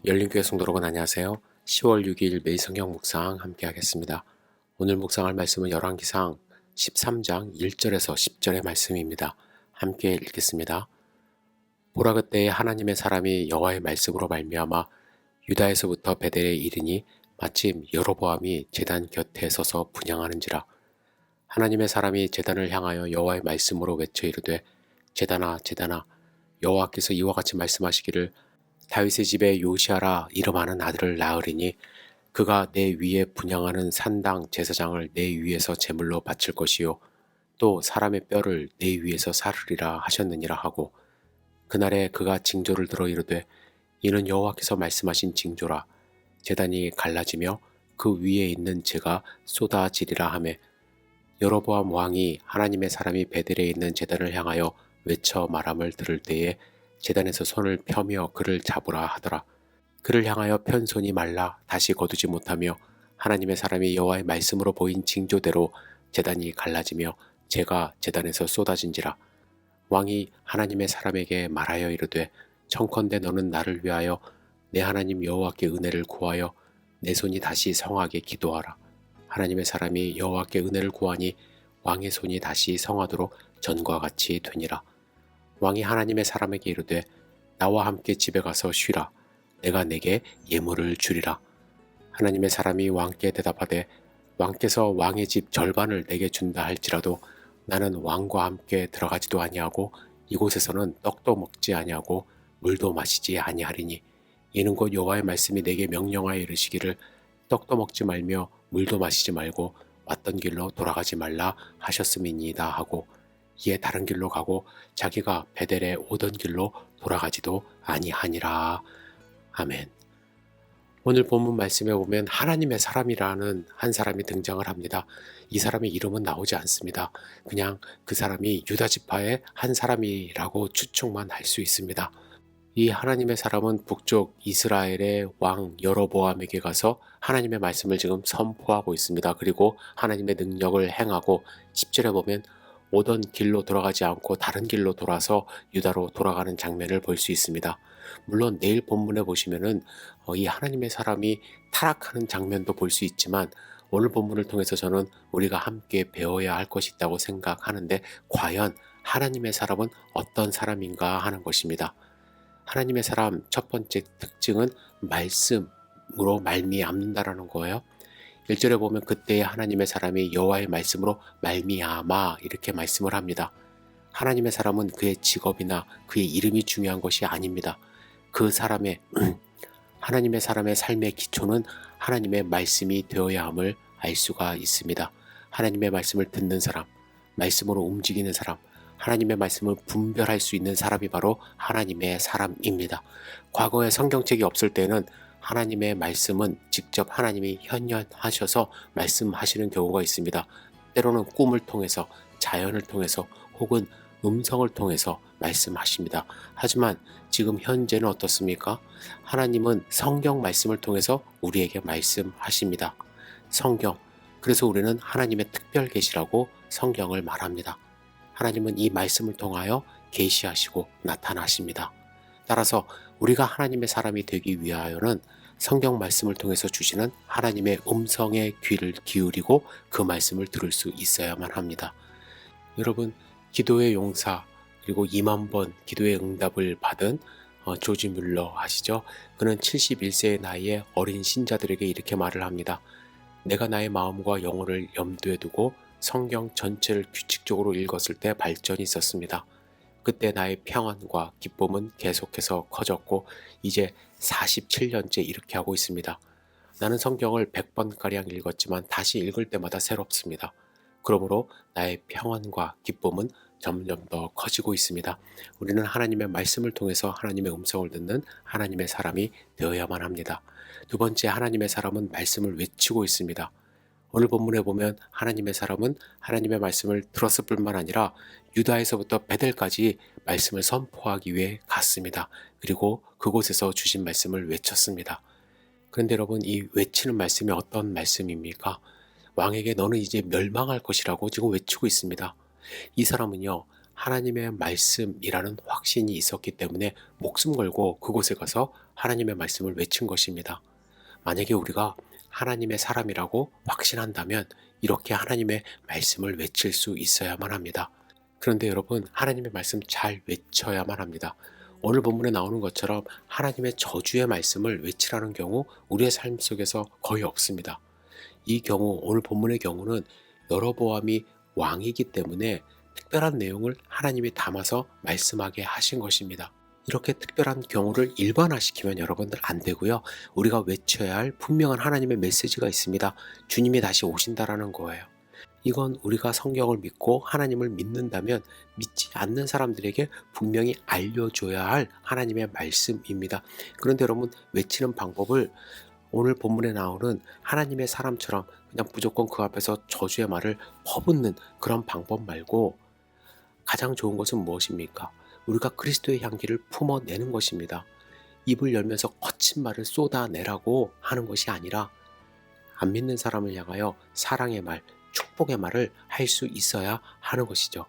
열린교회 성도 여러분 안녕하세요. 10월 6일 매일 성경 묵상 함께 하겠습니다. 오늘 묵상할 말씀은 열왕기상 13장 1절에서 10절의 말씀입니다. 함께 읽겠습니다. 보라 그때에 하나님의 사람이 여호와의 말씀으로 말미암아 유다에서부터 베델에 이르니 마침 여로보암이 제단 곁에 서서 분향하는지라. 하나님의 사람이 제단을 향하여 여호와의 말씀으로 외쳐 이르되 제단아 제단아 여호와께서 이와 같이 말씀하시기를 다윗의 집에 요시아라 이름하는 아들을 낳으리니 그가 내 위에 분향하는 산당 제사장을 내 위에서 제물로 바칠 것이요 또 사람의 뼈를 내 위에서 사르리라 하셨느니라 하고 그날에 그가 징조를 들어 이르되 이는 여호와께서 말씀하신 징조라. 제단이 갈라지며 그 위에 있는 재가 쏟아지리라 하매 여로보암 왕이 하나님의 사람이 베델에 있는 제단을 향하여 외쳐 말함을 들을 때에 제단에서 손을 펴며 그를 잡으라 하더라. 그를 향하여 편 손이 말라 다시 거두지 못하며 하나님의 사람이 여호와의 말씀으로 보인 징조대로 제단이 갈라지며 재가 제단에서 쏟아진지라. 왕이 하나님의 사람에게 말하여 이르되 청컨대 너는 나를 위하여 내 하나님 여호와께 은혜를 구하여 내 손이 다시 성하게 기도하라. 하나님의 사람이 여호와께 은혜를 구하니 왕의 손이 다시 성하도록 전과 같이 되니라. 왕이 하나님의 사람에게 이르되 나와 함께 집에 가서 쉬라. 내가 내게 예물을 주리라. 하나님의 사람이 왕께 대답하되 왕께서 왕의 집 절반을 내게 준다 할지라도 나는 왕과 함께 들어가지도 아니하고 이곳에서는 떡도 먹지 아니하고 물도 마시지 아니하리니 이는 곧 여호와의 말씀이 내게 명령하여 이르시기를 떡도 먹지 말며 물도 마시지 말고 왔던 길로 돌아가지 말라 하셨음이니이다 하고 이에 다른 길로 가고 자기가 베델에 오던 길로 돌아가지도 아니하니라. 아멘. 오늘 본문 말씀에 보면 하나님의 사람이라는 한 사람이 등장을 합니다. 이 사람의 이름은 나오지 않습니다. 그냥 그 사람이 유다 지파의 한 사람이라고 추측만 할 수 있습니다. 이 하나님의 사람은 북쪽 이스라엘의 왕 여로보암에게 가서 하나님의 말씀을 지금 선포하고 있습니다. 그리고 하나님의 능력을 행하고 10절에 보면 오던 길로 돌아가지 않고 다른 길로 돌아서 유다로 돌아가는 장면을 볼 수 있습니다. 물론 내일 본문에 보시면은 이 하나님의 사람이 타락하는 장면도 볼 수 있지만 오늘 본문을 통해서 저는 우리가 함께 배워야 할 것이 있다고 생각하는데 과연 하나님의 사람은 어떤 사람인가 하는 것입니다. 하나님의 사람 첫 번째 특징은 말씀으로 말미암는다라는 거예요. 1절에 보면 그때에 하나님의 사람이 여호와의 말씀으로 말미암아 이렇게 말씀을 합니다. 하나님의 사람은 그의 직업이나 그의 이름이 중요한 것이 아닙니다. 그 사람의 하나님의 사람의 삶의 기초는 하나님의 말씀이 되어야 함을 알 수가 있습니다. 하나님의 말씀을 듣는 사람, 말씀으로 움직이는 사람, 하나님의 말씀을 분별할 수 있는 사람이 바로 하나님의 사람입니다. 과거에 성경책이 없을 때는 하나님의 말씀은 직접 하나님이 현현하셔서 말씀하시는 경우가 있습니다. 때로는 꿈을 통해서, 자연을 통해서 혹은 음성을 통해서 말씀하십니다. 하지만 지금 현재는 어떻습니까? 하나님은 성경 말씀을 통해서 우리에게 말씀하십니다. 성경, 그래서 우리는 하나님의 특별 계시라고 성경을 말합니다. 하나님은 이 말씀을 통하여 계시하시고 나타나십니다. 따라서 우리가 하나님의 사람이 되기 위하여는 성경 말씀을 통해서 주시는 하나님의 음성에 귀를 기울이고 그 말씀을 들을 수 있어야만 합니다. 여러분, 기도의 용사 그리고 2만 번 기도의 응답을 받은 조지 뮬러 아시죠? 그는 71세의 나이에 어린 신자들에게 이렇게 말을 합니다. 내가 나의 마음과 영혼을 염두에 두고 성경 전체를 규칙적으로 읽었을 때 발전이 있었습니다. 그때 나의 평안과 기쁨은 계속해서 커졌고 이제 47년째 이렇게 하고 있습니다. 나는 성경을 100번가량 읽었지만 다시 읽을 때마다 새롭습니다. 그러므로 나의 평안과 기쁨은 점점 더 커지고 있습니다. 우리는 하나님의 말씀을 통해서 하나님의 음성을 듣는 하나님의 사람이 되어야만 합니다. 두 번째, 하나님의 사람은 말씀을 외치고 있습니다. 오늘 본문에 보면 하나님의 사람은 하나님의 말씀을 들었을 뿐만 아니라 유다에서부터 베델까지 말씀을 선포하기 위해 갔습니다. 그리고 그곳에서 주신 말씀을 외쳤습니다. 그런데 여러분, 이 외치는 말씀이 어떤 말씀입니까? 왕에게 너는 이제 멸망할 것이라고 지금 외치고 있습니다. 이 사람은요, 하나님의 말씀이라는 확신이 있었기 때문에 목숨 걸고 그곳에 가서 하나님의 말씀을 외친 것입니다. 만약에 우리가 하나님의 사람이라고 확신한다면 이렇게 하나님의 말씀을 외칠 수 있어야만 합니다. 그런데 여러분, 하나님의 말씀 잘 외쳐야만 합니다. 오늘 본문에 나오는 것처럼 하나님의 저주의 말씀을 외치라는 경우 우리의 삶 속에서 거의 없습니다. 이 경우, 오늘 본문의 경우는 여로보암이 왕이기 때문에 특별한 내용을 하나님이 담아서 말씀하게 하신 것입니다. 이렇게 특별한 경우를 일반화시키면 여러분들 안 되고요. 우리가 외쳐야 할 분명한 하나님의 메시지가 있습니다. 주님이 다시 오신다라는 거예요. 이건 우리가 성경을 믿고 하나님을 믿는다면 믿지 않는 사람들에게 분명히 알려줘야 할 하나님의 말씀입니다. 그런데 여러분, 외치는 방법을 오늘 본문에 나오는 하나님의 사람처럼 그냥 무조건 그 앞에서 저주의 말을 퍼붓는 그런 방법 말고 가장 좋은 것은 무엇입니까? 우리가 그리스도의 향기를 품어내는 것입니다. 입을 열면서 거친 말을 쏟아내라고 하는 것이 아니라 안 믿는 사람을 향하여 사랑의 말, 축복의 말을 할 수 있어야 하는 것이죠.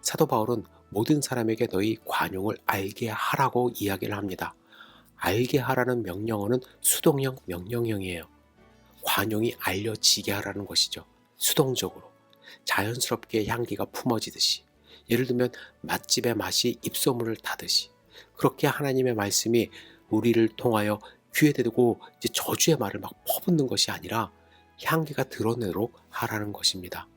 사도 바울은 모든 사람에게 너희 관용을 알게 하라고 이야기를 합니다. 알게 하라는 명령어는 수동형 명령형이에요. 관용이 알려지게 하라는 것이죠. 수동적으로 자연스럽게 향기가 품어지듯이, 예를 들면 맛집의 맛이 입소문을 타듯이, 그렇게 하나님의 말씀이 우리를 통하여 귀에 대고 이제 저주의 말을 막 퍼붓는 것이 아니라 향기가 드러내도록 하라는 것입니다.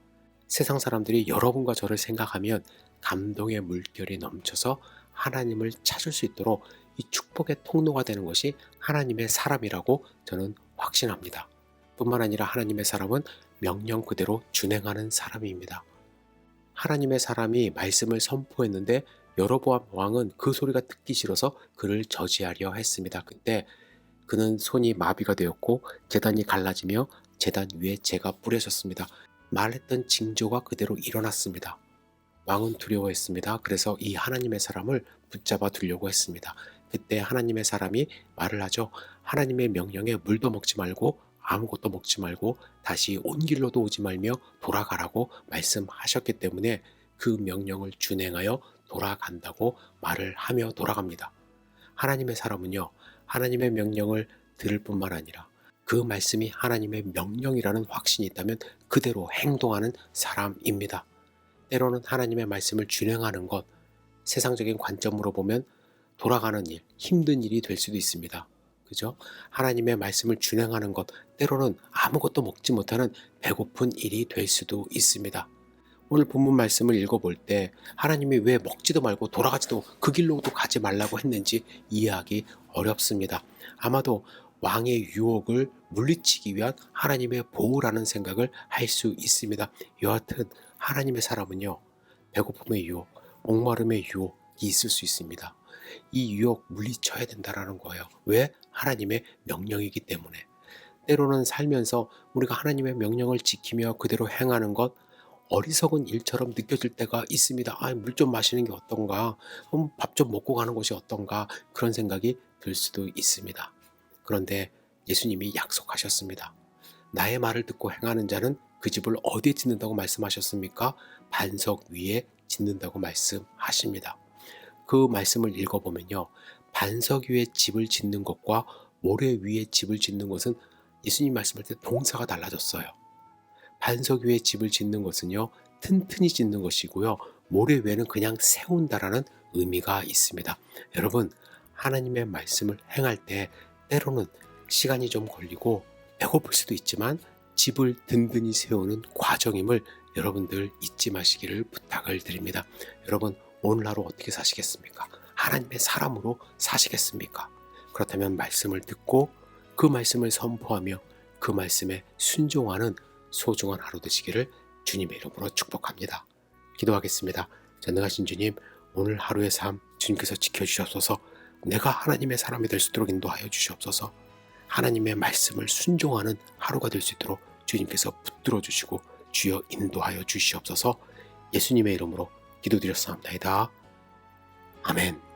세상 사람들이 여러분과 저를 생각하면 감동의 물결이 넘쳐서 하나님을 찾을 수 있도록 이 축복의 통로가 되는 것이 하나님의 사람이라고 저는 확신합니다. 뿐만 아니라 하나님의 사람은 명령 그대로 준행하는 사람입니다. 하나님의 사람이 말씀을 선포했는데 여로보암 왕은 그 소리가 듣기 싫어서 그를 저지하려 했습니다. 그때 그는 손이 마비가 되었고 제단이 갈라지며 제단 위에 재가 뿌려졌습니다. 말했던 징조가 그대로 일어났습니다. 왕은 두려워했습니다. 그래서 이 하나님의 사람을 붙잡아 두려고 했습니다. 그때 하나님의 사람이 말을 하죠. 하나님의 명령에 물도 먹지 말고 아무것도 먹지 말고 다시 온 길로도 오지 말며 돌아가라고 말씀하셨기 때문에 그 명령을 준행하여 돌아간다고 말을 하며 돌아갑니다. 하나님의 사람은요, 하나님의 명령을 들을 뿐만 아니라 그 말씀이 하나님의 명령이라는 확신이 있다면 그대로 행동하는 사람입니다. 때로는 하나님의 말씀을 준행하는 것, 세상적인 관점으로 보면 돌아가는 일, 힘든 일이 될 수도 있습니다. 그죠? 하나님의 말씀을 준행하는 것, 때로는 아무것도 먹지 못하는 배고픈 일이 될 수도 있습니다. 오늘 본문 말씀을 읽어볼 때 하나님이 왜 먹지도 말고 돌아가지도 그 길로도 가지 말라고 했는지 이해하기 어렵습니다. 아마도 왕의 유혹을 물리치기 위한 하나님의 보호라는 생각을 할 수 있습니다. 여하튼 하나님의 사람은요, 배고픔의 유혹, 목마름의 유혹이 있을 수 있습니다. 이 유혹 물리쳐야 된다는 거예요. 왜? 하나님의 명령이기 때문에. 때로는 살면서 우리가 하나님의 명령을 지키며 그대로 행하는 것, 어리석은 일처럼 느껴질 때가 있습니다. 물 좀 마시는 게 어떤가? 밥 좀 먹고 가는 것이 어떤가? 그런 생각이 들 수도 있습니다. 그런데 예수님이 약속하셨습니다. 나의 말을 듣고 행하는 자는 그 집을 어디에 짓는다고 말씀하셨습니까? 반석 위에 짓는다고 말씀하십니다. 그 말씀을 읽어보면요, 반석 위에 집을 짓는 것과 모래 위에 집을 짓는 것은 예수님 말씀할 때 동사가 달라졌어요. 반석 위에 집을 짓는 것은요, 튼튼히 짓는 것이고요, 모래 위에는 그냥 세운다라는 의미가 있습니다. 여러분, 하나님의 말씀을 행할 때 때로는 시간이 좀 걸리고 배고플 수도 있지만 집을 든든히 세우는 과정임을 여러분들 잊지 마시기를 부탁을 드립니다. 여러분, 오늘 하루 어떻게 사시겠습니까? 하나님의 사람으로 사시겠습니까? 그렇다면 말씀을 듣고 그 말씀을 선포하며 그 말씀에 순종하는 소중한 하루 되시기를 주님의 이름으로 축복합니다. 기도하겠습니다. 전능하신 주님, 오늘 하루의 삶 주님께서 지켜주시옵소서. 내가 하나님의 사람이 될 수 있도록 인도하여 주시옵소서. 하나님의 말씀을 순종하는 하루가 될 수 있도록 주님께서 붙들어 주시고 주여 인도하여 주시옵소서. 예수님의 이름으로 기도드렸사옵나이다. 아멘.